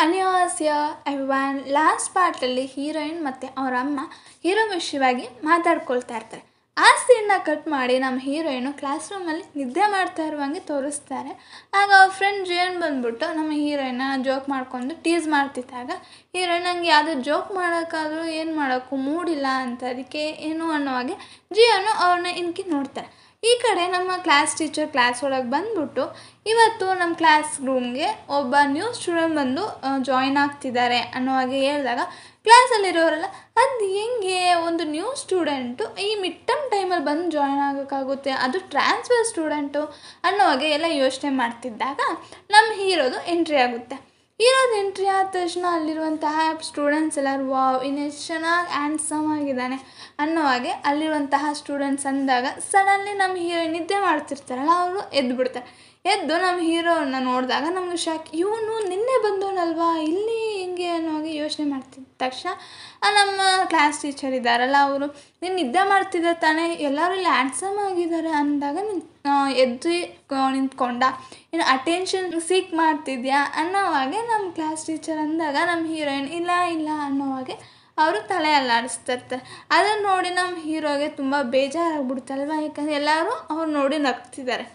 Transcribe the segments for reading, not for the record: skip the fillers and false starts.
ಅನ್ಯೋಸ್ಯ everyone last ಪಾರ್ಟಲ್ಲಿ heroine ಮತ್ತು ಅವರ ಅಮ್ಮ ಹೀರೋ ವಿಷಯವಾಗಿ ಮಾತಾಡ್ಕೊಳ್ತಾ ಇರ್ತಾರೆ. ಆ ಸೀನ್ನ ಕಟ್ ಮಾಡಿ ನಮ್ಮ ಹೀರೋಯಿನು ಕ್ಲಾಸ್ ರೂಮಲ್ಲಿ ನಿದ್ದೆ ಮಾಡ್ತಾ ಇರುವಂಗೆ ತೋರಿಸ್ತಾರೆ. ಆಗ ಅವ್ರ ಫ್ರೆಂಡ್ ಜಿಯನ್ ಬಂದ್ಬಿಟ್ಟು ನಮ್ಮ ಹೀರೋಯಿನ್ನ ಜೋಕ್ ಮಾಡ್ಕೊಂಡು ಟೀಸ್ ಮಾಡ್ತಿದ್ದಾಗ ಹೀರೋಯಿನ್ ನಂಗೆ ಯಾವುದೋ ಜೋಕ್ ಮಾಡೋಕ್ಕಾದ್ರೂ ಏನು ಮಾಡೋಕ್ಕೂ ಮೂಡಿಲ್ಲ ಅಂತ ಅದಕ್ಕೆ ಏನು ಅನ್ನೋ ಹಾಗೆ ಜಿಯೋನು ಅವ್ರನ್ನ ಇನ್ಕಿ ನೋಡ್ತಾರೆ. ಈ ಕಡೆ ನಮ್ಮ ಕ್ಲಾಸ್ ಟೀಚರ್ ಕ್ಲಾಸ್ ಒಳಗೆ ಬಂದ್ಬಿಟ್ಟು ಇವತ್ತು ನಮ್ಮ ಕ್ಲಾಸ್ ರೂಮ್ಗೆ ಒಬ್ಬ ನ್ಯೂ ಸ್ಟೂಡೆಂಟ್ ಬಂದು ಜಾಯಿನ್ ಆಗ್ತಿದ್ದಾರೆ ಅನ್ನೋ ಹಾಗೆ ಹೇಳಿದಾಗ ಕ್ಲಾಸಲ್ಲಿರೋರೆಲ್ಲ ಅದು ಹೆಂಗೆ ಒಂದು ನ್ಯೂ ಸ್ಟೂಡೆಂಟು ಈ ಮಿಡ್ ಟರ್ಮ್ ಟೈಮಲ್ಲಿ ಬಂದು ಜಾಯಿನ್ ಆಗೋಕ್ಕಾಗುತ್ತೆ, ಅದು ಟ್ರಾನ್ಸ್ಫರ್ ಸ್ಟೂಡೆಂಟು ಅನ್ನೋ ಹಾಗೆ ಎಲ್ಲ ಯೋಚನೆ ಮಾಡ್ತಿದ್ದಾಗ ನಮ್ಮ ಹೀರೋದು ಎಂಟ್ರಿ ಆಗುತ್ತೆ. ಹೀರೋದು ಎಂಟ್ರಿ ಆದ ತಕ್ಷಣ ಅಲ್ಲಿರುವಂತಹ ಸ್ಟೂಡೆಂಟ್ಸ್ ಎಲ್ಲರೂ ವಾವ್ ಇನ್ನೆಷ್ಟು ಚೆನ್ನಾಗಿ ಹ್ಯಾಂಡ್ಸಮ್ ಆಗಿದ್ದಾನೆ ಅನ್ನೋ ಹಾಗೆ ಅಲ್ಲಿರುವಂತಹ ಸ್ಟೂಡೆಂಟ್ಸ್ ಅಂದಾಗ ಸಡನ್ಲಿ ನಮ್ಮ ಹೀರೋಯಿನ್ ನಿದ್ದೆ ಮಾಡ್ತಿರ್ತಾರಲ್ಲ ಅವರು ಎದ್ದು ಬಿಡ್ತಾರೆ. ಎದ್ದು ನಮ್ಮ ಹೀರೋನ ನೋಡಿದಾಗ ನಮಗೆ ಶಾಕ್, ಇವನು ನಿನ್ನೆ ಬಂದವನಲ್ವಾ ಇಲ್ಲಿ ಹಿಂಗೆ ಅನ್ನೋ ಹಾಗೆ ಯೋಚನೆ ಮಾಡ್ತಿದ್ದ ತಕ್ಷಣ ನಮ್ಮ ಕ್ಲಾಸ್ ಟೀಚರ್ ಇದ್ದಾರಲ್ಲ ಅವರು ನೀನು ನಿದ್ದೆ ಮಾಡ್ತಿದ್ದ ತಾನೇ, ಎಲ್ಲರೂ ಇಲ್ಲಿ ಹ್ಯಾಂಡ್ಸಮ್ ಆಗಿದ್ದಾರೆ ಅಂದಾಗ ಎದ್ದು ನಿಂತ್ಕೊಂಡ, ಇನ್ನು ಅಟೆನ್ಷನ್ ಸೀಕ್ ಮಾಡ್ತಿದ್ಯಾ ಅನ್ನೋ ಹಾಗೆ ನಮ್ಮ ಕ್ಲಾಸ್ ಟೀಚರ್ ಅಂದಾಗ ನಮ್ಮ ಹೀರೋಯಿನ್ ಇಲ್ಲ ಇಲ್ಲ ಅನ್ನೋ ಹಾಗೆ ಅವರು ತಲೆ ಅಲ್ಲಾಡಿಸ್ತಿರ್ತಾರೆ. ಅದನ್ನು ನೋಡಿ ನಮ್ಮ ಹೀರೋಗೆ ತುಂಬ ಬೇಜಾರಾಗ್ಬಿಡುತ್ತಲ್ವ, ಯಾಕಂದರೆ ಎಲ್ಲರೂ ಅವ್ರು ನೋಡಿ ನಗ್ತಿದ್ದಾರೆ.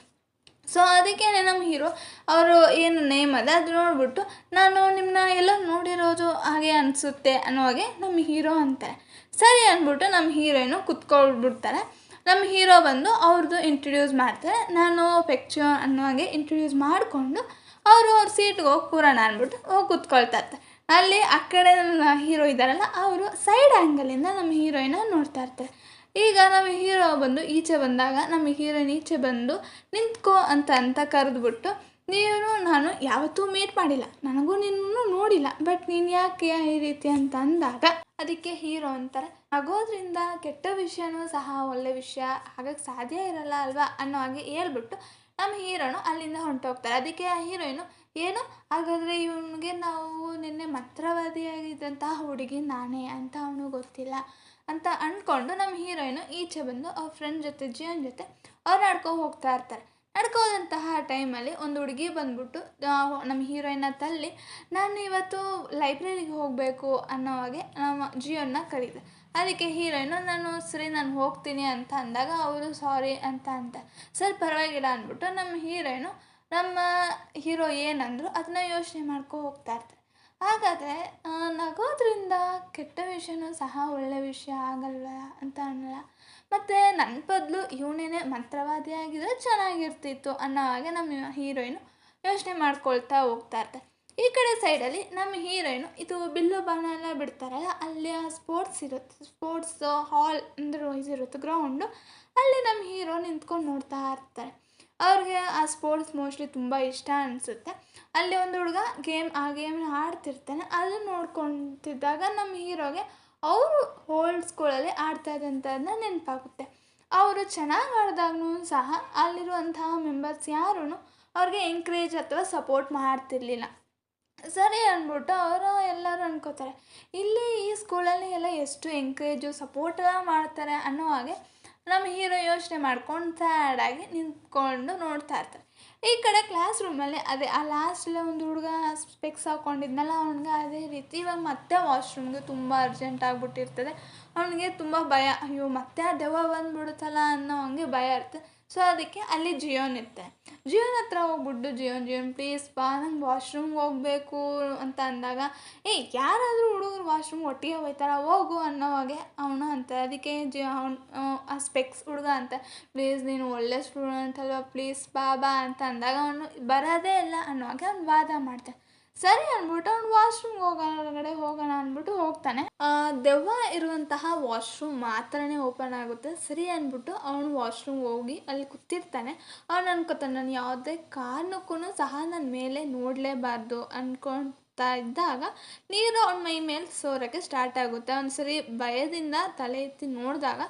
ಸೊ ಅದಕ್ಕೆ ನಮ್ಮ ಹೀರೋ ಅವರು ಏನು ನೇಮ್ ಅದ ಅದು ನೋಡ್ಬಿಟ್ಟು ನಾನು ನಿಮ್ಮನ್ನ ಎಲ್ಲೋ ನೋಡಿರೋದು ಹಾಗೆ ಅನಿಸುತ್ತೆ ಅನ್ನೋ ಹಾಗೆ ನಮ್ಮ ಹೀರೋ ಅಂತಾರೆ. ಸರಿ ಅಂದ್ಬಿಟ್ಟು ನಮ್ಮ ಹೀರೋಯಿನು ಕುತ್ಕೊಳ್ಬಿಡ್ತಾರೆ. ನಮ್ಮ ಹೀರೋ ಬಂದು ಅವ್ರದ್ದು ಇಂಟ್ರಡ್ಯೂಸ್ ಮಾಡ್ತಾರೆ. ನಾನು ಪೆಕ್ಚು ಅನ್ನೋ ಹಾಗೆ ಇಂಟ್ರಡ್ಯೂಸ್ ಮಾಡಿಕೊಂಡು ಅವರು ಅವ್ರ ಸೀಟ್ಗೆ ಹೋಗಿ ಕೂರೋಣ ಅಂದ್ಬಿಟ್ಟು ಹೋಗಿ ಕುತ್ಕೊಳ್ತಾ ಇರ್ತಾರೆ. ಅಲ್ಲಿ ಆ ಕಡೆ ನಮ್ಮ ಹೀರೋ ಇದ್ದಾರಲ್ಲ ಅವರು ಸೈಡ್ ಆ್ಯಂಗಲಿಂದ ನಮ್ಮ ಹೀರೋಯಿನ ನೋಡ್ತಾ ಇರ್ತಾರೆ. ಈಗ ನಮ್ಮ ಹೀರೋ ಬಂದು ಈಚೆ ಬಂದಾಗ ನಮ್ಮ ಹೀರೋಯಿನ್ ಈಚೆ ಬಂದು ನಿಂತ್ಕೋ ಅಂತ ಕರೆದ್ಬಿಟ್ಟು ನೀನು ನಾನು ಯಾವತ್ತೂ ಮೀಟ್ ಮಾಡಿಲ್ಲ, ನನಗೂ ನಿನ್ನೂ ನೋಡಿಲ್ಲ, ಬಟ್ ನೀನು ಯಾಕೆ ಈ ರೀತಿ ಅಂತ ಅಂದಾಗ ಅದಕ್ಕೆ ಹೀರೋ ಅಂತಾರೆ ಆಗೋದ್ರಿಂದ ಕೆಟ್ಟ ವಿಷಯನೂ ಸಹ ಒಳ್ಳೆ ವಿಷಯ ಹಾಗಾಗಿ ಸಾಧ್ಯ ಇರಲ್ಲ ಅಲ್ವಾ ಅನ್ನೋ ಹಾಗೆ ಹೇಳ್ಬಿಟ್ಟು ನಮ್ಮ ಹೀರೋನು ಅಲ್ಲಿಂದ ಹೊಂಟೋಗ್ತಾರೆ. ಅದಕ್ಕೆ ಆ ಹೀರೋಯಿನು ಏನು ಹಾಗಾದರೆ ಇವನಿಗೆ ನಾವು ನಿನ್ನೆ ಮಂತ್ರವಾದಿಯಾಗಿದ್ದಂತಹ ಹುಡುಗಿ ನಾನೇ ಅಂತ ಅವನು ಗೊತ್ತಿಲ್ಲ ಅಂತ ಅಂದ್ಕೊಂಡು ನಮ್ಮ ಹೀರೋಯಿನು ಈಚೆ ಬಂದು ಅವ್ರ ಫ್ರೆಂಡ್ ಜೊತೆ ಜಿಯನ್ ಜೊತೆ ಅವ್ರು ನಡ್ಕೊ ಹೋಗ್ತಾ ಇರ್ತಾರೆ. ನಡ್ಕೋದಂತಹ ಟೈಮಲ್ಲಿ ಒಂದು ಹುಡುಗಿ ಬಂದ್ಬಿಟ್ಟು ನಮ್ಮ ಹೀರೋಯಿನ್ನ ತಲ್ಲಿ ನಾನು ಇವತ್ತು ಲೈಬ್ರರಿಗೆ ಹೋಗಬೇಕು ಅನ್ನೋ ಹಾಗೆ ನಮ್ಮ ಜಿಯೋನ್ನ ಕರೀತಾರೆ. ಅದಕ್ಕೆ ಹೀರೋಯಿನು ನಾನು ಹೋಗ್ತೀನಿ ಅಂತ ಅಂದಾಗ ಅವರು ಸಾರಿ ಅಂತ ಸರಿ ಪರವಾಗಿಲ್ಲ ಅಂದ್ಬಿಟ್ಟು ನಮ್ಮ ಹೀರೋಯಿನು ನಮ್ಮ ಹೀರೋ ಏನಂದ್ರು ಅದನ್ನ ಯೋಚನೆ ಹೋಗ್ತಾ ಇರ್ತಾರೆ. ಹಾಗಾದರೆ ನಗೋದ್ರಿಂದ ಕೆಟ್ಟ ವಿಷಯನೂ ಸಹ ಒಳ್ಳೆ ವಿಷಯ ಆಗಲ್ವ ಅಂತ ಅನ್ನಲ್ಲ, ಮತ್ತು ನನ್ನ ಬದಲು ಇವನೇನೆ ಮಂತ್ರವಾದಿಯಾಗಿದ್ದರೆ ಚೆನ್ನಾಗಿರ್ತಿತ್ತು ಅನ್ನೋ ಹಾಗೆ ನಮ್ಮ ಹೀರೋಯಿನು ಯೋಚನೆ ಮಾಡ್ಕೊಳ್ತಾ ಹೋಗ್ತಾ ಇರ್ತಾರೆ. ಈ ಕಡೆ ಸೈಡಲ್ಲಿ ನಮ್ಮ ಹೀರೋಯಿನು ಇದು ಬಿಲ್ಲು ಬಾಣ ಎಲ್ಲ ಬಿಡ್ತಾರಲ್ಲ ಅಲ್ಲಿ ಸ್ಪೋರ್ಟ್ಸ್ ಇರುತ್ತೆ, ಸ್ಪೋರ್ಟ್ಸ್ ಹಾಲ್ ಅಂದ್ರೆ ಇದಿರುತ್ತೆ ಗ್ರೌಂಡು, ಅಲ್ಲಿ ನಮ್ಮ ಹೀರೋ ನಿಂತ್ಕೊಂಡು ನೋಡ್ತಾ ಇರ್ತಾರೆ. ಅವ್ರಿಗೆ ಆ ಸ್ಪೋರ್ಟ್ಸ್ ಮೋಸ್ಟ್ಲಿ ತುಂಬ ಇಷ್ಟ ಅನಿಸುತ್ತೆ. ಅಲ್ಲಿ ಒಂದು ಹುಡುಗ ಆ ಗೇಮ್ನ ಆಡ್ತಿರ್ತಾನೆ. ಅದನ್ನು ನೋಡ್ಕೊತಿದ್ದಾಗ ನಮ್ಮ ಹೀರೋಗೆ ಅವರು ಓಲ್ಡ್ ಸ್ಕೂಲಲ್ಲಿ ಆಡ್ತಾ ಇದ್ದಂಥದ್ದನ್ನ ನೆನಪಾಗುತ್ತೆ. ಅವರು ಚೆನ್ನಾಗಿ ಆಡಿದಾಗೂ ಸಹ ಅಲ್ಲಿರುವಂತಹ ಮೆಂಬರ್ಸ್ ಯಾರೂ ಅವ್ರಿಗೆ ಎಂಕರೇಜ್ ಅಥವಾ ಸಪೋರ್ಟ್ ಮಾಡ್ತಿರ್ಲಿಲ್ಲ. ಸರಿ ಅಂದ್ಬಿಟ್ಟು ಅವರು ಎಲ್ಲರೂ ಅನ್ಕೋತಾರೆ ಇಲ್ಲಿ ಈ ಸ್ಕೂಲಲ್ಲಿ ಎಲ್ಲ ಎಷ್ಟು ಎಂಕರೇಜು ಸಪೋರ್ಟ್ ಮಾಡ್ತಾರೆ ಅನ್ನೋ ಹಾಗೆ ನಮ್ಮ ಹೀರೋ ಯೋಚನೆ ಮಾಡ್ಕೊಂಡು ಸ್ಯಾಡಾಗಿ ನಿಂತ್ಕೊಂಡು ನೋಡ್ತಾ ಇರ್ತಾರೆ. ಈ ಕಡೆ ಕ್ಲಾಸ್ ರೂಮಲ್ಲಿ ಅದೇ ಆ ಲಾಸ್ಟಲ್ಲಿ ಒಂದು ಹುಡುಗ ಸ್ಪೆಕ್ಸ್ ಹಾಕ್ಕೊಂಡಿದ್ನಲ್ಲ ಅವ್ನಿಗೆ ಅದೇ ರೀತಿ ಇವಾಗ ಮತ್ತೆ ವಾಶ್ರೂಮ್ಗೆ ತುಂಬ ಅರ್ಜೆಂಟ್ ಆಗಿಬಿಟ್ಟಿರ್ತದೆ. ಅವನಿಗೆ ತುಂಬ ಭಯ, ಅಯ್ಯೋ ಮತ್ತೆ ಆ ದೆವ್ವ ಬಂದುಬಿಡುತ್ತಲ್ಲ ಅನ್ನೋ ಹಂಗೆ ಭಯ ಇರ್ತದೆ. ಸೊ ಅದಕ್ಕೆ ಅಲ್ಲಿ ಜಿಯೋನ್ ಇರ್ತಾರೆ. ಜಿಯೋನ್ ಹತ್ರ ಹೋಗ್ಬಿಟ್ಟು ಜಿಯೋನ್ ಪ್ಲೀಸ್ ಬಾ ನಂಗೆ ವಾಶ್ರೂಮ್ಗೆ ಹೋಗಬೇಕು ಅಂತ ಅಂದಾಗ ಯಾರಾದರೂ ಹುಡುಗರು ವಾಶ್ರೂಮ್ ಒಟ್ಟಿಗೆ ಹೋಗ್ತಾರ ಹೋಗು ಅನ್ನೋ ಹಾಗೆ ಅವನು ಅಂತ ಅದಕ್ಕೆ ಆ ಸ್ಪೆಕ್ಸ್ ಹುಡುಗ ಅಂತ ಪ್ಲೀಸ್ ನೀನು ಒಳ್ಳೆ ಸ್ಟೂಡೆಂಟ್ ಅಲ್ವಾ ಪ್ಲೀಸ್ ಬಾ ಅಂತ ಅಂದಾಗ ಅವನು ಬರೋದೇ ಇಲ್ಲ ಅನ್ನೋ ಹಾಗೆ ಅವ್ನು ವಾದ ಮಾಡ್ತಾನೆ. ಸರಿ ಅಂದ್ಬಿಟ್ಟು ಅವ್ನು ವಾಶ್ರೂಮ್ಗೆ ಹೊರಗಡೆ ಹೋಗೋಣ ಅಂದ್ಬಿಟ್ಟು ಹೋಗ್ತಾನೆ. ದೆವ್ವ ಇರುವಂತಹ ವಾಶ್ರೂಮ್ ಮಾತ್ರನೇ ಓಪನ್ ಆಗುತ್ತೆ. ಸರಿ ಅಂದ್ಬಿಟ್ಟು ಅವನು ವಾಶ್ರೂಮ್ಗೆ ಹೋಗಿ ಅಲ್ಲಿ ಕೂತಿರ್ತಾನೆ. ಅವನು ಅನ್ಕೋತಾನೆ ನಾನು ಯಾವುದೇ ಕಾರಣಕ್ಕೂ ಸಹ ನನ್ನ ಮೇಲೆ ನೋಡಲೇಬಾರ್ದು ಅಂದ್ಕೊಳ್ತಾ ಇದ್ದಾಗ ನೀರು ಅವನ ಮೈ ಮೇಲೆ ಸೋರೋಕ್ಕೆ ಸ್ಟಾರ್ಟ್ ಆಗುತ್ತೆ. ಅವ್ನು ಸರಿ ಭಯದಿಂದ ತಲೆ ಎತ್ತಿ ನೋಡಿದಾಗ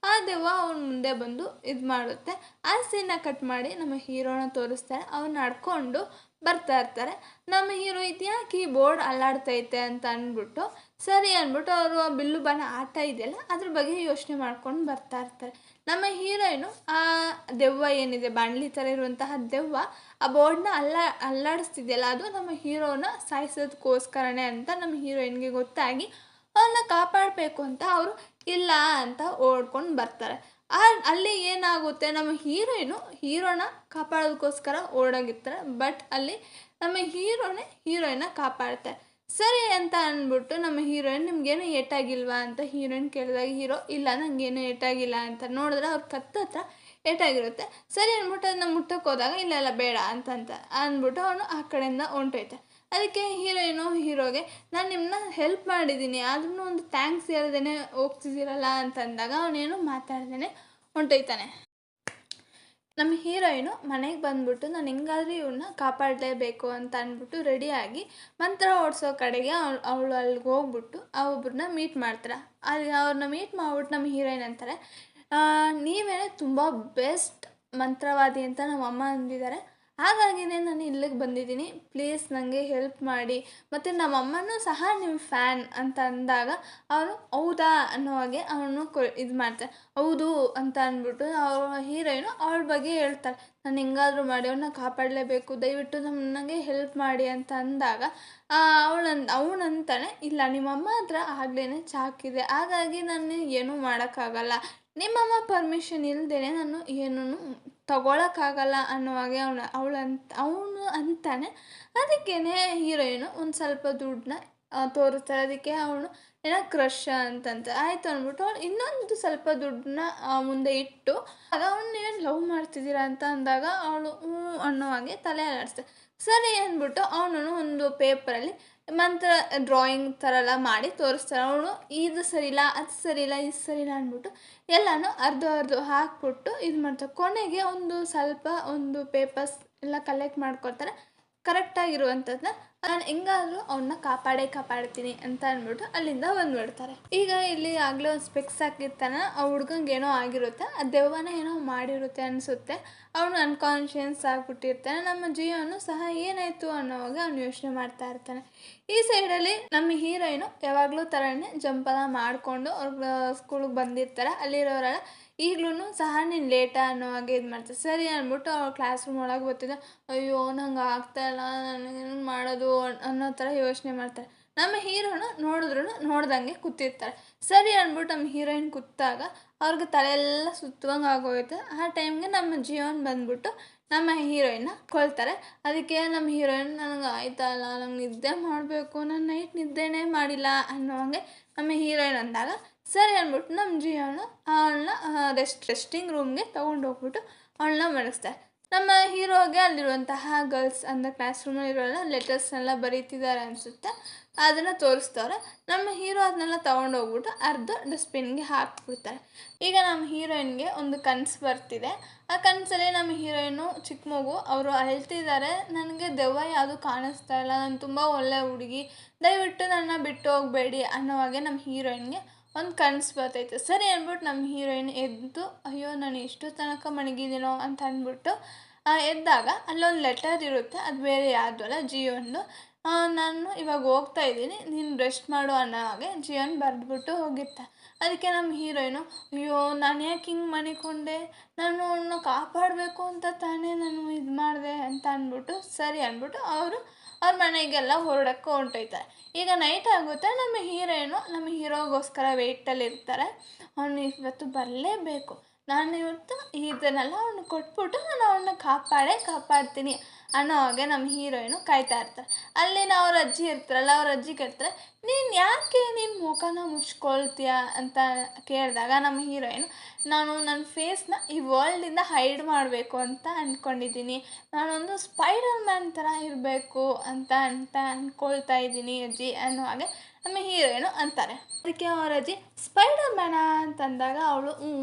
ಆ ದೆವ್ವ ಅವನ ಮುಂದೆ ಬಂದು ಇದು ಮಾಡುತ್ತೆ. ಆ ಸೀನ್ನ ಕಟ್ ಮಾಡಿ ನಮ್ಮ ಹೀರೋನ ತೋರಿಸ್ತಾರೆ. ಅವ್ನು ನಡ್ಕೊಂಡು ಬರ್ತಾ ಇರ್ತಾರೆ. ನಮ್ಮ ಹೀರೋ ಇದ್ಯಾಕೆ ಈ ಬೋರ್ಡ್ ಅಲ್ಲಾಡ್ತೈತೆ ಅಂತ ಅಂದ್ಬಿಟ್ಟು ಸರಿ ಅಂದ್ಬಿಟ್ಟು ಅವರು ಆ ಬಿಲ್ಲು ಬಾಣ ಆಟ ಇದೆಯಲ್ಲ ಅದ್ರ ಬಗ್ಗೆ ಯೋಚನೆ ಮಾಡ್ಕೊಂಡು ಬರ್ತಾ ಇರ್ತಾರೆ. ನಮ್ಮ ಹೀರೋಯಿನು ಆ ದೆವ್ವ ಏನಿದೆ, ಬಾಣಲಿ ಥರ ಇರುವಂತಹ ದೆವ್ವ ಆ ಬೋರ್ಡ್ನ ಅಲ್ಲಾಡಿಸ್ತಿದೆಯಲ್ಲ, ಅದು ನಮ್ಮ ಹೀರೋನ ಸಾಯಿಸೋದಕ್ಕೋಸ್ಕರನೇ ಅಂತ ನಮ್ಮ ಹೀರೋಯಿನ್ಗೆ ಗೊತ್ತಾಗಿ ಅವನ್ನ ಕಾಪಾಡಬೇಕು ಅಂತ ಅವರು ಇಲ್ಲ ಅಂತ ಓಡ್ಕೊಂಡು ಬರ್ತಾರೆ. ಅಲ್ಲಿ ಏನಾಗುತ್ತೆ, ನಮ್ಮ ಹೀರೋನ ಕಾಪಾಡೋದಕ್ಕೋಸ್ಕರ ಓಡೋಗಿರ್ತಾರೆ. ಬಟ್ ಅಲ್ಲಿ ನಮ್ಮ ಹೀರೋಯಿನ್ನ ಕಾಪಾಡ್ತಾರೆ. ಸರಿ ಅಂತ ಅಂದ್ಬಿಟ್ಟು ನಮ್ಮ ಹೀರೋಯಿನ್ ನಿಮ್ಗೇನು ಏಟಾಗಿಲ್ವಾ ಅಂತ ಹೀರೋಯಿನ್ ಕೇಳಿದಾಗ ಹೀರೋ ಇಲ್ಲ ನನಗೇನು ಏಟಾಗಿಲ್ಲ ಅಂತ. ನೋಡಿದ್ರೆ ಅವ್ರ ಹತ್ರ ಏಟಾಗಿರುತ್ತೆ. ಸರಿ ಅಂದ್ಬಿಟ್ಟು ಅದನ್ನ ಮುಟ್ಟಕ್ಕೆ ಹೋದಾಗ ಇಲ್ಲ ಬೇಡ ಅಂತ ಅಂದ್ಬಿಟ್ಟು ಅವನು ಆ ಕಡೆಯಿಂದ ಹೊಂಟೋಯ್ತೆ. ಅದಕ್ಕೆ ಹೀರೋಗೆ ನಾನು ನಿಮ್ಮನ್ನ ಹೆಲ್ಪ್ ಮಾಡಿದ್ದೀನಿ, ಆದ್ರೂ ಒಂದು ಥ್ಯಾಂಕ್ಸ್ ಹೇಳ್ದೇನೆ ಹೋಗ್ತಿದ್ದೀರಲ್ಲ ಅಂತಂದಾಗ ಅವನೇನು ಮಾತಾಡ್ದೇನೆ ಹೊಂಟೋಯ್ತಾನೆ. ನಮ್ಮ ಹೀರೋಯಿನು ಮನೆಗೆ ಬಂದ್ಬಿಟ್ಟು ನಾನು ಹೆಂಗಾದ್ರೂ ಇವ್ರನ್ನ ಕಾಪಾಡಲೇಬೇಕು ಅಂತ ಅಂದ್ಬಿಟ್ಟು ರೆಡಿಯಾಗಿ ಮಂತ್ರ ಓಡಿಸೋ ಕಡೆಗೆ ಅವಳು ಅಲ್ಲಿಗೆ ಹೋಗ್ಬಿಟ್ಟು ಆ ಒಬ್ಬರನ್ನ ಮೀಟ್ ಮಾಡ್ತಾರೆ. ಅಲ್ಲಿ ಅವ್ರನ್ನ ಮೀಟ್ ಮಾಡ್ಬಿಟ್ಟು ನಮ್ಮ ಹೀರೋಯಿನ್ ಅಂತಾರೆ, ನೀವೇ ತುಂಬ ಬೆಸ್ಟ್ ಮಂತ್ರವಾದಿ ಅಂತ ನಮ್ಮಮ್ಮ ಅಂದಿದ್ದಾರೆ, ಹಾಗಾಗಿನೇ ನಾನು ಇಲ್ಲಿಗೆ ಬಂದಿದ್ದೀನಿ, ಪ್ಲೀಸ್ ನನಗೆ ಹೆಲ್ಪ್ ಮಾಡಿ, ಮತ್ತು ನಮ್ಮಮ್ಮನೂ ಸಹ ನಿಮ್ಮ ಫ್ಯಾನ್ ಅಂತ ಅಂದಾಗ ಅವನು ಹೌದಾ ಅನ್ನೋ ಹಾಗೆ ಅವನು ಇದು ಮಾಡ್ತಾರೆ. ಹೌದು ಅಂತ ಅಂದ್ಬಿಟ್ಟು ಹೀರೋಯಿನು ಅವಳ ಬಗ್ಗೆ ಹೇಳ್ತಾರೆ, ನಾನು ಹೆಂಗಾದ್ರೂ ಮಾಡಿ ಅವನ್ನ ಕಾಪಾಡಲೇಬೇಕು, ದಯವಿಟ್ಟು ನನಗೆ ಹೆಲ್ಪ್ ಮಾಡಿ ಅಂತ ಅಂದಾಗ ಅವನಂತಾನೆ ಇಲ್ಲ ನಿಮ್ಮಮ್ಮ ಹತ್ರ ಆಗ್ಲೇ ಚಾಕಿದೆ, ಹಾಗಾಗಿ ನಾನು ಏನೂ ಮಾಡೋಕ್ಕಾಗಲ್ಲ, ನಿಮ್ಮಮ್ಮ ಪರ್ಮಿಷನ್ ಇಲ್ಲದೇ ನಾನು ಏನೂ ತಗೊಳಕ್ಕಾಗಲ್ಲ ಅನ್ನೋ ಹಾಗೆ ಅವನು ಅಂತಾನೆ. ಅದಕ್ಕೇ ಹೀರೋಯಿನು ಒಂದು ಸ್ವಲ್ಪ ದುಡ್ಡನ್ನ ತೋರಿಸ್ತಾರೆ. ಅದಕ್ಕೆ ಅವನು ಏನೋ ಕ್ರಶ್ ಅಂತಂತ ಆಯಿತು ಅಂದ್ಬಿಟ್ಟು ಅವಳು ಇನ್ನೊಂದು ಸ್ವಲ್ಪ ದುಡ್ಡನ್ನ ಮುಂದೆ ಇಟ್ಟು ಆಗ ಅವನ್ನೇನು ಲವ್ ಮಾಡ್ತಿದ್ದೀರಾ ಅಂತ ಅಂದಾಗ ಅವಳು ಅನ್ನೋ ಹಾಗೆ ತಲೆ ಅಲ್ಲಾಡಿಸ್ತಾರೆ. ಸರಿ ಅಂದ್ಬಿಟ್ಟು ಅವನು ಒಂದು ಪೇಪರಲ್ಲಿ ಮಂತ್ರ ಡ್ರಾಯಿಂಗ್ ಥರ ಎಲ್ಲ ಮಾಡಿ ತೋರಿಸ್ತಾರೆ. ಅವನು ಇದು ಸರಿಯಿಲ್ಲ ಅದು ಸರಿಯಿಲ್ಲ ಇದು ಸರಿಯಿಲ್ಲ ಅಂದ್ಬಿಟ್ಟು ಎಲ್ಲನೂ ಅರ್ಧ ಹಾಕ್ಬಿಟ್ಟು ಇದು ಮಾಡ್ತಾರೆ. ಕೊನೆಗೆ ಒಂದು ಪೇಪರ್ಸ್ ಎಲ್ಲ ಕಲೆಕ್ಟ್ ಮಾಡ್ಕೊತಾರೆ ಕರೆಕ್ಟಾಗಿರುವಂಥದ್ದನ್ನ. ನಾನು ಹೆಂಗಾದ್ರೂ ಅವನ್ನ ಕಾಪಾಡ್ತೀನಿ ಅಂತ ಅಂದ್ಬಿಟ್ಟು ಅಲ್ಲಿಂದ ಬಂದ್ಬಿಡ್ತಾರೆ. ಈಗ ಇಲ್ಲಿ ಆಗಲೇ ಒಂದು ಸ್ಪೆಕ್ಸ್ ಹಾಕಿರ್ತಾನೆ, ಆ ಹುಡ್ಗಂಗೆ ಏನೋ ಆಗಿರುತ್ತೆ, ಆ ದೆವ್ವನ ಏನೋ ಮಾಡಿರುತ್ತೆ ಅನಿಸುತ್ತೆ, ಅವನು ಅನ್ಕಾನ್ಷಿಯಸ್ ಆಗಿಬಿಟ್ಟಿರ್ತಾನೆ. ನಮ್ಮ ಜೀವನು ಸಹ ಏನಾಯಿತು ಅನ್ನೋವಾಗ ಅವನು ಯೋಚನೆ ಮಾಡ್ತಾ ಇರ್ತಾನೆ. ಈ ಸೈಡಲ್ಲಿ ನಮ್ಮ ಹೀರೋಯಿನು ಯಾವಾಗಲೂ ಥರನೇ ಜಂಪೆಲ್ಲ ಮಾಡಿಕೊಂಡು ಅವ್ರ ಸ್ಕೂಲಿಗೆ ಬಂದಿರ್ತಾರೆ. ಅಲ್ಲಿರೋರೆಲ್ಲ ಈಗಲೂ ಸಹ ನೀನು ಲೇಟಾ ಅನ್ನೋ ಹಾಗೆ ಇದು ಮಾಡ್ತಾರೆ. ಸರಿ ಅಂದ್ಬಿಟ್ಟು ಅವ್ರು ಕ್ಲಾಸ್ ರೂಮ್ ಒಳಗೆ ಬರ್ತಿದ್ದೆ, ಅಯ್ಯೋ ನಂಗೆ ಆಗ್ತಾಯಿಲ್ಲ, ನನಗೇನು ಮಾಡೋದು ಅನ್ನೋ ಥರ ಯೋಚನೆ ಮಾಡ್ತಾರೆ. ನಮ್ಮ ಹೀರೋನ ನೋಡ್ದಂಗೆ ಕೂತಿರ್ತಾರೆ. ಸರಿ ಅಂದ್ಬಿಟ್ಟು ನಮ್ಮ ಹೀರೋಯಿನ್ ಕೂತಾಗ ಅವ್ರಿಗೆ ತಲೆಯೆಲ್ಲ ಸುತ್ತುವಂಗೆ ಆಗೋಗುತ್ತೆ. ಆ ಟೈಮ್ಗೆ ನಮ್ಮ ಜೀವನ್ ಬಂದ್ಬಿಟ್ಟು ನಮ್ಮ ಹೀರೋಯಿನ್ನ ಕೊಳ್ತಾರೆ. ಅದಕ್ಕೆ ನಮ್ಮ ಹೀರೋಯಿನ್ ನನಗೆ ಆಯ್ತಲ್ಲ, ನಂಗೆ ನಿದ್ದೆ ಮಾಡಬೇಕು, ನಾನು ನೈಟ್ ನಿದ್ದೆನೇ ಮಾಡಿಲ್ಲ ಅನ್ನೋ ಹಂಗೆ ನಮ್ಮ ಹೀರೋಯಿನ್ ಅಂದಾಗ ಸರಿ ಅಂದ್ಬಿಟ್ಟು ನಮ್ಮ ಜೀವನ ಅವಳನ್ನ ರೆಸ್ಟಿಂಗ್ ರೂಮ್ಗೆ ತೊಗೊಂಡೋಗ್ಬಿಟ್ಟು ಅವಳನ್ನ ಮಲಗಿಸ್ತಾರೆ. ನಮ್ಮ ಹೀರೋಗೆ ಅಲ್ಲಿರುವಂತಹ ಗರ್ಲ್ಸ್ ಅಂದರೆ ಕ್ಲಾಸ್ ರೂಮಲ್ಲಿರೋಲ್ಲ ಲೆಟರ್ಸ್ನೆಲ್ಲ ಬರೀತಿದ್ದಾರೆ ಅನಿಸುತ್ತೆ, ಅದನ್ನು ತೋರಿಸ್ತವ್ರೆ. ನಮ್ಮ ಹೀರೋ ಅದನ್ನೆಲ್ಲ ತೊಗೊಂಡೋಗ್ಬಿಟ್ಟು ಅರ್ಧ ಡಸ್ಟ್ಬಿನ್ಗೆ ಹಾಕ್ಬಿಡ್ತಾರೆ. ಈಗ ನಮ್ಮ ಹೀರೋಯಿನ್ಗೆ ಒಂದು ಕನಸು ಬರ್ತಿದೆ. ಆ ಕನಸಲ್ಲಿ ನಮ್ಮ ಹೀರೋಯಿನು ಚಿಕ್ಕ ಮಗು, ಅವರು ಅಳ್ತಿದ್ದಾರೆ, ನನಗೆ ದೆವ್ವ ಯಾವುದು ಕಾಣಿಸ್ತಾ ಇಲ್ಲ, ನಾನು ತುಂಬ ಒಳ್ಳೆ ಹುಡುಗಿ, ದಯವಿಟ್ಟು ನನ್ನ ಬಿಟ್ಟು ಹೋಗಬೇಡಿ ಅನ್ನೋ ಹಾಗೆ ನಮ್ಮ ಹೀರೋಯಿನ್ಗೆ ಒಂದು ಕನಸು ಬರ್ತೈತೆ. ಸರಿ ಅಂದ್ಬಿಟ್ಟು ನಮ್ಮ ಹೀರೋಯಿನ್ ಎದ್ದು ಅಯ್ಯೋ ನಾನು ಎಷ್ಟು ತನಕ ಮಣಗಿದ್ದೀನೋ ಅಂತ ಅಂದ್ಬಿಟ್ಟು ಎದ್ದಾಗ ಅಲ್ಲೊಂದು ಲೆಟರ್ ಇರುತ್ತೆ, ಅದು ಬೇರೆ ಯಾವುದು ಅಲ್ಲ ಜಿಯೋನ್ದು. ನಾನು ಇವಾಗ ಹೋಗ್ತಾ ಇದ್ದೀನಿ, ನೀನು ರೆಸ್ಟ್ ಮಾಡು ಅನ್ನೋ ಹಾಗೆ ಜಿಯೋನ್ ಬರೆದ್ಬಿಟ್ಟು ಹೋಗಿರ್ತಾರೆ. ಅದಕ್ಕೆ ನಮ್ಮ ಹೀರೋಯಿನು ಅಯ್ಯೋ ನಾನು ಯಾಕೆ ಹಿಂಗೆ ಮನಿಕೊಂಡೆ, ನಾನು ಅವನ್ನ ಕಾಪಾಡಬೇಕು ಅಂತ ತಾನೇ ನಾನು ಇದು ಮಾಡಿದೆ ಅಂತ ಅಂದ್ಬಿಟ್ಟು ಸರಿ ಅಂದ್ಬಿಟ್ಟು ಅವ್ರ ಮನೆಗೆಲ್ಲ ಹೊರಟೋಯ್ತಾರೆ. ಈಗ ನೈಟ್ ಆಗುತ್ತೆ. ನಮ್ಮ ಹೀರೋಯಿನು ನಮ್ಮ ಹೀರೋಗೋಸ್ಕರ ವೆಯ್ಟಲ್ಲಿ ಇರ್ತಾರೆ. ಅವನು ಇವತ್ತು ಬರಲೇಬೇಕು, ನಾನು ಇವತ್ತು ಇದನ್ನೆಲ್ಲ ಅವನು ಕೊಟ್ಬಿಟ್ಟು ನಾನು ಅವನ್ನ ಕಾಪಾಡ್ತೀನಿ ಅನ್ನೋ ಹಾಗೆ ನಮ್ಮ ಹೀರೋಯಿನು ಕಾಯ್ತಾ ಇರ್ತಾರೆ. ಅಲ್ಲಿನ ಅವ್ರ ಅಜ್ಜಿ ಇರ್ತಾರಲ್ಲ, ಅವ್ರ ಅಜ್ಜಿ ಕೇಳ್ತಾರೆ, ನೀನು ಯಾಕೆ ನಿನ್ನ ಮುಖನ ಮುಚ್ಕೊಳ್ತೀಯ ಅಂತ ಕೇಳಿದಾಗ ನಮ್ಮ ಹೀರೋಯಿನು ನಾನು ನನ್ನ ಫೇಸ್ನ ಈ ವರ್ಲ್ಡಿಂದ ಹೈಡ್ ಮಾಡಬೇಕು ಅಂತ ಅಂದ್ಕೊಂಡಿದ್ದೀನಿ, ನಾನೊಂದು ಸ್ಪೈಡರ್ ಮ್ಯಾನ್ ಥರ ಇರಬೇಕು ಅಂತ ಅಂದ್ಕೊಳ್ತಾ ಇದ್ದೀನಿ ಅಜ್ಜಿ ಅನ್ನೋ ಹಾಗೆ ನಮ್ಮ ಹೀರೋಯಿನು ಅಂತಾರೆ. ಅದಕ್ಕೆ ಅವ್ರ ಅಜ್ಜಿ ಸ್ಪೈಡರ್ ಮ್ಯಾನ ಅಂತಂದಾಗ ಅವಳು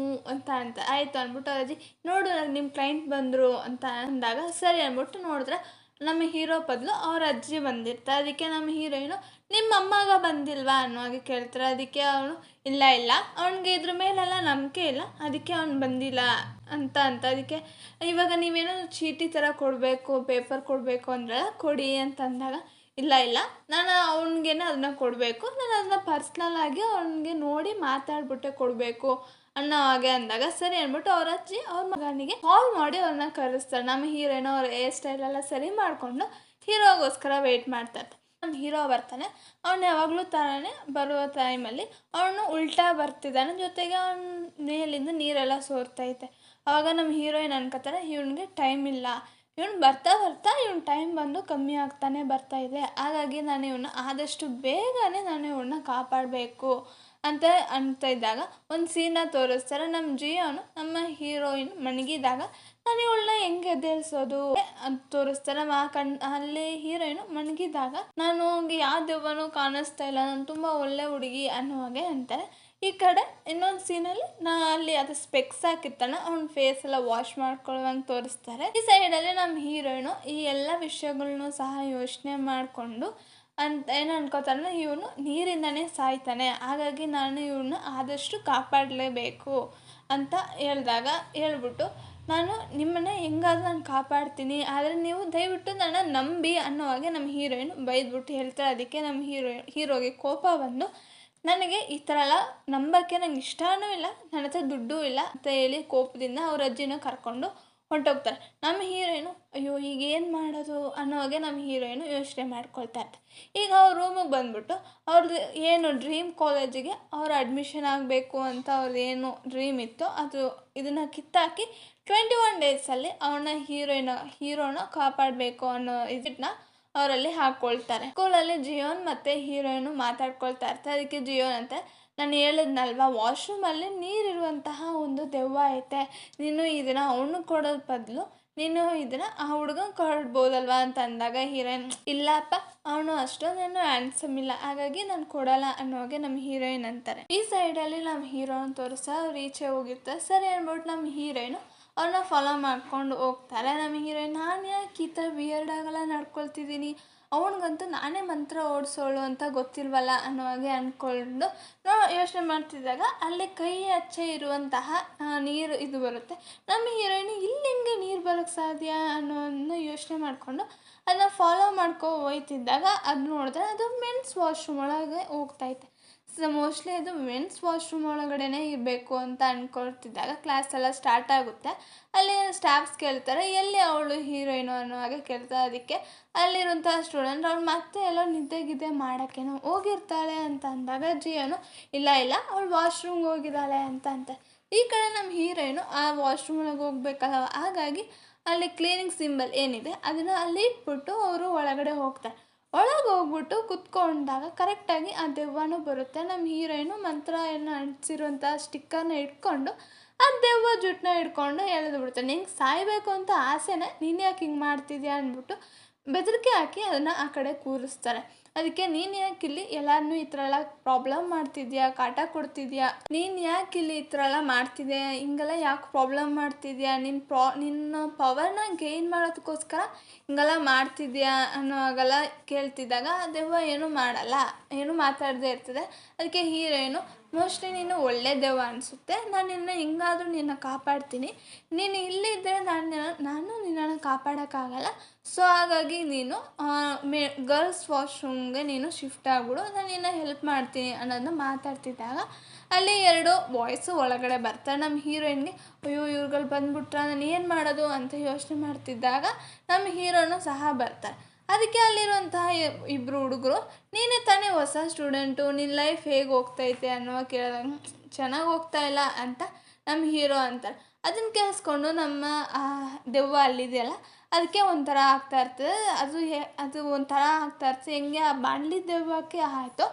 ಅಂತ ಆಯಿತು ಅಂದ್ಬಿಟ್ಟು ಅವ್ರ ಅಜ್ಜಿ ನೋಡು ನಿಮ್ಮ ಕ್ಲೈಂಟ್ ಬಂದರು ಅಂತ ಅಂದಾಗ ಸರಿ ಅಂದ್ಬಿಟ್ಟು ನೋಡಿದ್ರೆ ನಮ್ಮ ಹೀರೋ ಬದಲು ಅವ್ರ ಅಜ್ಜಿ ಬಂದಿರ್ತಾರೆ. ಅದಕ್ಕೆ ನಮ್ಮ ಹೀರೋಯಿನು ನಿಮ್ಮ ಅಮ್ಮಗ ಬಂದಿಲ್ವಾ ಅನ್ನೋ ಹಾಗೆ ಕೇಳ್ತಾರೆ. ಅದಕ್ಕೆ ಅವನು ಇಲ್ಲ ಅವನಿಗೆ ಇದ್ರ ಮೇಲೆಲ್ಲ ನಂಬಿಕೆ ಇಲ್ಲ, ಅದಕ್ಕೆ ಅವ್ನು ಬಂದಿಲ್ಲ ಅಂತ ಅದಕ್ಕೆ ಇವಾಗ ನೀವೇನೋ ಚೀಟಿ ಥರ ಕೊಡಬೇಕು, ಪೇಪರ್ ಕೊಡಬೇಕು ಅಂದ್ರಲ್ಲ ಕೊಡಿ ಅಂತ ಅಂದಾಗ ಇಲ್ಲ ಇಲ್ಲ ನಾನು ಅವ್ನಿಗೇನೆ ಅದನ್ನ ಕೊಡಬೇಕು, ನಾನು ಅದನ್ನ ಪರ್ಸ್ನಲ್ ಆಗಿ ಅವ್ನಿಗೆ ನೋಡಿ ಮಾತಾಡ್ಬಿಟ್ಟೆ ಕೊಡಬೇಕು ಅನ್ನೋ ಹಾಗೆ ಅಂದಾಗ ಸರಿ ಅಂದ್ಬಿಟ್ಟು ಅವ್ರ ಅಜ್ಜಿ ಅವ್ರ ಮಗನಿಗೆ ಕಾಲ್ ಮಾಡಿ ಅವ್ರನ್ನ ಕರೆಸ್ತಾರೆ. ನಮ್ಮ ಹೀರೋಯಿನ್ ಅವ್ರ ಹೇರ್ ಸ್ಟೈಲ್ ಎಲ್ಲ ಸರಿ ಮಾಡಿಕೊಂಡು ಹೀರೋಗೋಸ್ಕರ ವೆಯ್ಟ್ ಮಾಡ್ತಾರೆ. ನಮ್ಮ ಹೀರೋ ಬರ್ತಾನೆ, ಅವ್ನು ಯಾವಾಗಲೂ ಥರನೇ ಬರುವ ಟೈಮಲ್ಲಿ ಅವನು ಉಲ್ಟಾ ಬರ್ತಿದ್ದಾನೆ, ಜೊತೆಗೆ ಅವ್ನ ಮೇಲಿಂದ ನೀರೆಲ್ಲ ಸೋರ್ತೈತೆ. ಆವಾಗ ನಮ್ಮ ಹೀರೋಯಿನ್ ಅನ್ಕೋತಾರೆ ಇವನಿಗೆ ಟೈಮ್ ಇಲ್ಲ, ಇವನು ಬರ್ತಾ ಬರ್ತಾ ಇವನು ಟೈಮ್ ಬಂದು ಕಮ್ಮಿ ಆಗ್ತಾನೆ ಬರ್ತಾ ಇದೆ, ಹಾಗಾಗಿ ನಾನು ಇವನ್ನ ಆದಷ್ಟು ಬೇಗನೆ ನಾನು ಇವನ್ನ ಕಾಪಾಡಬೇಕು ಅಂತ ಇದ್ದಾಗ ಒಂದು ಸೀನ ತೋರಿಸ್ತಾರೆ. ನಮ್ಮ ಜಿಯೋನು ನಮ್ಮ ಹೀರೋಯಿನ್ ಮಣಗಿದಾಗ ನಾನು ಇವಳನ್ನ ಹೆಂಗೆ ಎದ್ದೇಳಿಸೋದು ಅಂತ ತೋರಿಸ್ತಾರೆ. ಅಲ್ಲಿ ಹೀರೋಯಿನು ಮಣಗಿದಾಗ ನಾನು ಯಾವ ದೆವ್ವನೂ ಕಾಣಿಸ್ತಾ ಇಲ್ಲ, ನಾನು ತುಂಬ ಒಳ್ಳೆ ಹುಡುಗಿ ಅನ್ನೋ ಹಾಗೆ ಅಂತಾರೆ. ಈ ಕಡೆ ಇನ್ನೊಂದು ಸೀನಲ್ಲಿ ಅಲ್ಲಿ ಅದು ಸ್ಪೆಕ್ಸ್ ಹಾಕಿರ್ತಾನೆ, ಅವ್ನ ಫೇಸ್ ಎಲ್ಲ ವಾಶ್ ಮಾಡ್ಕೊಳ್ಳುವಂಗೆ ತೋರಿಸ್ತಾರೆ. ಈ ಸೈಡಲ್ಲಿ ನಮ್ಮ ಹೀರೋಯಿನು ಈ ಎಲ್ಲ ವಿಷಯಗಳನ್ನೂ ಸಹ ಯೋಚನೆ ಮಾಡಿಕೊಂಡು ಏನು ಅನ್ಕೋತಾನೆ, ಇವನು ನೀರಿಂದನೇ ಸಾಯ್ತಾನೆ, ಹಾಗಾಗಿ ನಾನು ಇವನ್ನ ಆದಷ್ಟು ಕಾಪಾಡಲೇಬೇಕು ಅಂತ ಹೇಳ್ಬಿಟ್ಟು ನಾನು ನಿಮ್ಮನ್ನು ಹೆಂಗಾದ್ರೂ ನಾನು ಕಾಪಾಡ್ತೀನಿ, ಆದರೆ ನೀವು ದಯವಿಟ್ಟು ನನ್ನ ನಂಬಿ ಅನ್ನೋ ಹಾಗೆ ನಮ್ಮ ಹೀರೋಯಿನ್ ಬೈದ್ಬಿಟ್ಟು ಹೇಳ್ತಾರೆ. ಅದಕ್ಕೆ ನಮ್ಮ ಹೀರೋಗೆ ಕೋಪ ಬಂದು ನನಗೆ ಈ ಥರ ಎಲ್ಲ ನಂಬಕ್ಕೆ ನಂಗೆ ಇಷ್ಟನೂ ಇಲ್ಲ, ನನ್ನ ಹತ್ರ ದುಡ್ಡೂ ಇಲ್ಲ ಅಂತ ಹೇಳಿ ಕೋಪದಿಂದ ಅವ್ರ ಅಜ್ಜಿನೂ ಕರ್ಕೊಂಡು ಹೊಂಟೋಗ್ತಾರೆ. ನಮ್ಮ ಹೀರೋಯಿನು ಅಯ್ಯೋ ಈಗ ಏನು ಮಾಡೋದು ಅನ್ನೋ ಹಾಗೆ ನಮ್ಮ ಹೀರೋಯಿನು ಯೋಚನೆ ಮಾಡ್ಕೊಳ್ತಾ ಇರ್ತಾರೆ. ಈಗ ಅವ್ರ ರೂಮಿಗೆ ಬಂದ್ಬಿಟ್ಟು ಅವ್ರದ್ದು ಏನು ಡ್ರೀಮ್ ಕಾಲೇಜಿಗೆ ಅವ್ರು ಅಡ್ಮಿಷನ್ ಆಗಬೇಕು ಅಂತ ಅವ್ರದ್ದು ಏನು ಡ್ರೀಮ್ ಇತ್ತು ಅದು ಇದನ್ನು ಕಿತ್ತಾಕಿ 21 ಡೇಸಲ್ಲಿ ಅವನ ಹೀರೋನ ಕಾಪಾಡಬೇಕು ಅನ್ನೋ ಇದನ್ನ ಅವರಲ್ಲಿ ಹಾಕ್ಕೊಳ್ತಾರೆ. ಸ್ಕೂಲಲ್ಲಿ ಜಿಯೋನ್ ಮತ್ತು ಹೀರೋಯಿನು ಮಾತಾಡ್ಕೊಳ್ತಾ ಇರ್ತಾರೆ. ಅದಕ್ಕೆ ಜಿಯೋನ್ ಅಂತ ನಾನು ಹೇಳಿದ್ನಲ್ವ ವಾಶ್ರೂಮಲ್ಲಿ ನೀರಿರುವಂತಹ ಒಂದು ದೆವ್ವ ಐತೆ, ನೀನು ಇದನ್ನು ಅವನು ಕೊಡೋದು ಬದಲು ನೀನು ಇದನ್ನು ಆ ಹುಡುಗನ ಕೊಡ್ಬೋದಲ್ವ ಅಂತ ಅಂದಾಗ ಹೀರೋಯಿನ್ ಇಲ್ಲಪ್ಪ ಅವನು ಅಷ್ಟೊಂದೇನು ಹ್ಯಾಂಡ್ಸಮ್ ಇಲ್ಲ, ಹಾಗಾಗಿ ನಾನು ಕೊಡಲ್ಲ ಅನ್ನೋಗೆ ನಮ್ಮ ಹೀರೋಯಿನ್ ಅಂತಾರೆ. ಈ ಸೈಡಲ್ಲಿ ನಮ್ಮ ಹೀರೋನ ತೋರಿಸ್ತಾ ಅವ್ರು ಈಚೆ ಹೋಗಿರ್ತಾರೆ. ಸರಿ ಅಂದ್ಬಿಟ್ಟು ನಮ್ಮ ಹೀರೋಯಿನು ಅವ್ರನ್ನ ಫಾಲೋ ಮಾಡ್ಕೊಂಡು ಹೋಗ್ತಾರೆ. ನಮ್ಮ ಹೀರೋಯಿನ್ ನಾನು ಯಾಕೆ ಈ ಥರ ವಿಯರ್ಡಾಗೆಲ್ಲ ನಡ್ಕೊಳ್ತಿದ್ದೀನಿ, ಅವನಿಗಂತೂ ನಾನೇ ಮಂತ್ರ ಓಡಿಸೋಳು ಅಂತ ಗೊತ್ತಿಲ್ವಲ್ಲ ಅನ್ನೋ ಹಾಗೆ ಅಂದ್ಕೊಂಡು ಯೋಚನೆ ಮಾಡ್ತಿದ್ದಾಗ ಅಲ್ಲಿ ಕೈ ಹಚ್ಚೆ ಇರುವಂತಹ ನೀರು ಇದು ಬರುತ್ತೆ. ನಮ್ಮ ಹೀರೋಯಿನ್ ಇಲ್ಲಿ ಹೆಂಗೆ ನೀರು ಬರೋಕ್ಕೆ ಸಾಧ್ಯ ಅನ್ನೋದನ್ನ ಯೋಚನೆ ಮಾಡಿಕೊಂಡು ಅದನ್ನ ಫಾಲೋ ಹೋಯ್ತಿದ್ದಾಗ ಅದು ನೋಡಿದ್ರೆ ಅದು ಮೆನ್ಸ್ ವಾಶ್ರೂಮ್ ಒಳಗೆ ಹೋಗ್ತೈತೆ. ಮೋಸ್ಟ್ಲಿ ಅದು ಮೆನ್ಸ್ ವಾಶ್ರೂಮ್ ಒಳಗಡೆನೇ ಇರಬೇಕು ಅಂತ ಅಂದ್ಕೊಳ್ತಿದ್ದಾಗ ಕ್ಲಾಸ್ ಎಲ್ಲ ಸ್ಟಾರ್ಟ್ ಆಗುತ್ತೆ. ಅಲ್ಲಿ ಸ್ಟಾಫ್ಸ್ ಕೇಳ್ತಾರೆ ಎಲ್ಲಿ ಅವಳು ಹೀರೋಯಿನು ಅನ್ನೋ ಹಾಗೆ ಕೇಳ್ತಾರೆ. ಅದಕ್ಕೆ ಅಲ್ಲಿರುವಂಥ ಸ್ಟೂಡೆಂಟ್ ಅವ್ಳು ಮತ್ತೆ ಎಲ್ಲೋ ನಿದ್ದೆ ಮಾಡೋಕ್ಕೇನೋ ಹೋಗಿರ್ತಾಳೆ ಅಂತ ಅಂದಾಗ ಜಿಯೋನು ಇಲ್ಲ ಅವಳು ವಾಶ್ರೂಮ್ಗೆ ಹೋಗಿದ್ದಾಳೆ ಅಂತ ಅಂತಾರೆ. ಈ ಕಡೆ ನಮ್ಮ ಹೀರೋಯಿನು ಆ ವಾಶ್ರೂಮ್ ಒಳಗೆ ಹೋಗ್ಬೇಕಲ್ಲ, ಹಾಗಾಗಿ ಅಲ್ಲಿ ಕ್ಲೀನಿಂಗ್ ಸಿಂಬಲ್ ಏನಿದೆ ಅದನ್ನು ಅಲ್ಲಿ ಇಟ್ಬಿಟ್ಟು ಅವರು ಒಳಗಡೆ ಹೋಗ್ತಾರೆ. ಒಳಗೆ ಹೋಗ್ಬಿಟ್ಟು ಕುತ್ಕೊಂಡಾಗ ಕರೆಕ್ಟಾಗಿ ಆ ದೆವ್ವನೂ ಬರುತ್ತೆ. ನಮ್ಮ ಹೀರೋಯಿನು ಮಂತ್ರ ಏನು ಅಂಟಿಸಿರುವಂಥ ಸ್ಟಿಕ್ಕರ್ನ ಇಟ್ಕೊಂಡು ಆ ದೆವ್ವ ಜುಟ್ಟನ್ನ ಹಿಡ್ಕೊಂಡು ಎಳೆದು ಬಿಡ್ತಾನೆ. ನಿಂಗೆ ಸಾಯಬೇಕು ಅಂತ ಆಸೆನೇ, ನೀನು ಯಾಕೆ ಹಿಂಗೆ ಮಾಡ್ತಿದ್ಯಾ ಅಂದ್ಬಿಟ್ಟು ಬೆದರಿಕೆ ಹಾಕಿ ಅದನ್ನು ಆ ಕಡೆ ಕೂರಿಸ್ತಾರೆ. ಅದಕ್ಕೆ ನೀನು ಯಾಕೆ ಇಲ್ಲಿ ಎಲ್ಲರನ್ನೂ ಈ ಥರ ಎಲ್ಲ ಪ್ರಾಬ್ಲಮ್ ಮಾಡ್ತಿದ್ಯಾ, ಕಾಟ ಕೊಡ್ತಿದ್ಯಾ, ನೀನು ಯಾಕೆ ಇಲ್ಲಿ ಈ ಥರ ಎಲ್ಲ ಮಾಡ್ತಿದ್ಯಾ, ಹಿಂಗೆಲ್ಲ ಯಾಕೆ ಪ್ರಾಬ್ಲಮ್ ಮಾಡ್ತಿದ್ಯಾ, ನಿನ್ನ ಪವರ್ನ ಗೇನ್ ಮಾಡೋದಕ್ಕೋಸ್ಕರ ಹಿಂಗೆಲ್ಲ ಮಾಡ್ತಿದ್ಯಾ ಅನ್ನೋ ಹಾಗೆಲ್ಲ ಕೇಳ್ತಿದ್ದಾಗ ದೆವ್ವ ಏನೂ ಮಾಡಲ್ಲ, ಏನೂ ಮಾತಾಡದೇ ಇರ್ತದೆ. ಅದಕ್ಕೆ ಹೀರೋಯಿನು ಮೋಸ್ಟ್ಲಿ ನೀನು ಒಳ್ಳೆ ದೆವ್ವ ಅನಿಸುತ್ತೆ, ನಾನು ನಿನ್ನ ಹಿಂಗಾದರೂ ನಿನ್ನ ಕಾಪಾಡ್ತೀನಿ, ನೀನು ಇಲ್ಲಿದ್ದರೆ ನಾನು ನಿನ್ನನ್ನು ಕಾಪಾಡೋಕ್ಕಾಗಲ್ಲ, ಸೊ ಹಾಗಾಗಿ ನೀನು ಗರ್ಲ್ಸ್ ವಾಶ್ರೂಮ್ಗೆ ನೀನು ಶಿಫ್ಟ್ ಆಗಿಬಿಡು, ನಾನು ನಿನ್ನ ಹೆಲ್ಪ್ ಮಾಡ್ತೀನಿ ಅನ್ನೋದನ್ನ ಮಾತಾಡ್ತಿದ್ದಾಗ ಅಲ್ಲಿ 2 ಬಾಯ್ಸು ಒಳಗಡೆ ಬರ್ತಾರೆ. ನಮ್ಮ ಹೀರೋಯಿನ್ಗೆ ಅಯ್ಯೋ ಇವ್ರುಗಳು ಬಂದ್ಬಿಟ್ರೆ ನಾನು ಏನು ಮಾಡೋದು ಅಂತ ಯೋಚನೆ ಮಾಡ್ತಿದ್ದಾಗ ನಮ್ಮ ಹೀರೋನು ಸಹ ಬರ್ತಾರೆ. ಅದಕ್ಕೆ ಅಲ್ಲಿರುವಂತಹ 2 ಹುಡುಗರು ನೀನೇ ತಾನೇ ಹೊಸ ಸ್ಟೂಡೆಂಟು, ನಿನ್ನ ಲೈಫ್ ಹೇಗೆ ಹೋಗ್ತೈತೆ ಅನ್ನೋ ಕೇಳಿದಾಗ ಚೆನ್ನಾಗಿ ಹೋಗ್ತಾ ಇಲ್ಲ ಅಂತ ನಮ್ಮ ಹೀರೋ ಅಂತಾರೆ. ಅದನ್ನು ಕೇಳಿಸ್ಕೊಂಡು ನಮ್ಮ ದೆವ್ವ ಅಲ್ಲಿದೆಯಲ್ಲ ಅದಕ್ಕೆ ಒಂಥರ ಆಗ್ತಾ ಇರ್ತದೆ. ಅದು ಒಂಥರ ಆಗ್ತಾ ಇರ್ತದೆ, ಹೆಂಗೆ ಆ ಬಾಣಲಿ ದೆವ್ವಕ್ಕೆ ಆಯಿತು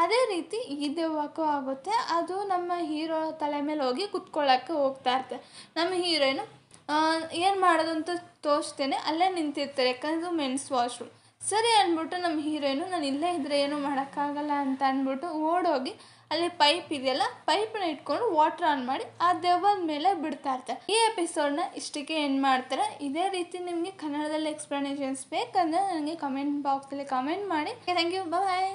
ಅದೇ ರೀತಿ ಈ ದೆವ್ವಕ್ಕೂ ಆಗುತ್ತೆ. ಅದು ನಮ್ಮ ಹೀರೋ ತಲೆ ಮೇಲೆ ಹೋಗಿ ಕುತ್ಕೊಳ್ಳೋಕ್ಕೆ ಹೋಗ್ತಾ ಇರ್ತದೆ. ನಮ್ಮ ಹೀರೋಯಿನು ಏನು ಮಾಡೋದು ಅಂತ ತೋರಿಸ್ತೇನೆ ಅಲ್ಲೇ ನಿಂತಿರ್ತಾರೆ, ಯಾಕಂದ್ರೆ ಮೆನ್ಸ್ ವಾಶ್ರೂಮ್. ಸರಿ ಅಂದ್ಬಿಟ್ಟು ನಮ್ಮ ಹೀರೋಯಿನು ನಾನು ಇಲ್ಲೇ ಇದ್ದರೆ ಏನೂ ಮಾಡೋಕ್ಕಾಗಲ್ಲ ಅಂತ ಅಂದ್ಬಿಟ್ಟು ಓಡೋಗಿ ಅಲ್ಲಿ ಪೈಪ್ ಇದೆಯಲ್ಲ ಪೈಪನ್ನ ಇಟ್ಕೊಂಡು ವಾಟರ್ ಆನ್ ಮಾಡಿ ಆ ದೆವ್ವದ ಮೇಲೆ ಬಿಡ್ತಾ ಇರ್ತಾರೆ. ಈ ಎಪಿಸೋಡ್ನ ಇಷ್ಟಕ್ಕೆ ಎಂಡ್ ಮಾಡ್ತಾರೆ. ಇದೇ ರೀತಿ ನಿಮಗೆ ಕನ್ನಡದಲ್ಲಿ ಎಕ್ಸ್ಪ್ಲನೇಷನ್ಸ್ ಬೇಕಂದರೆ ನನಗೆ ಕಮೆಂಟ್ ಬಾಕ್ಸಲ್ಲಿ ಕಮೆಂಟ್ ಮಾಡಿ. Thank you, bye.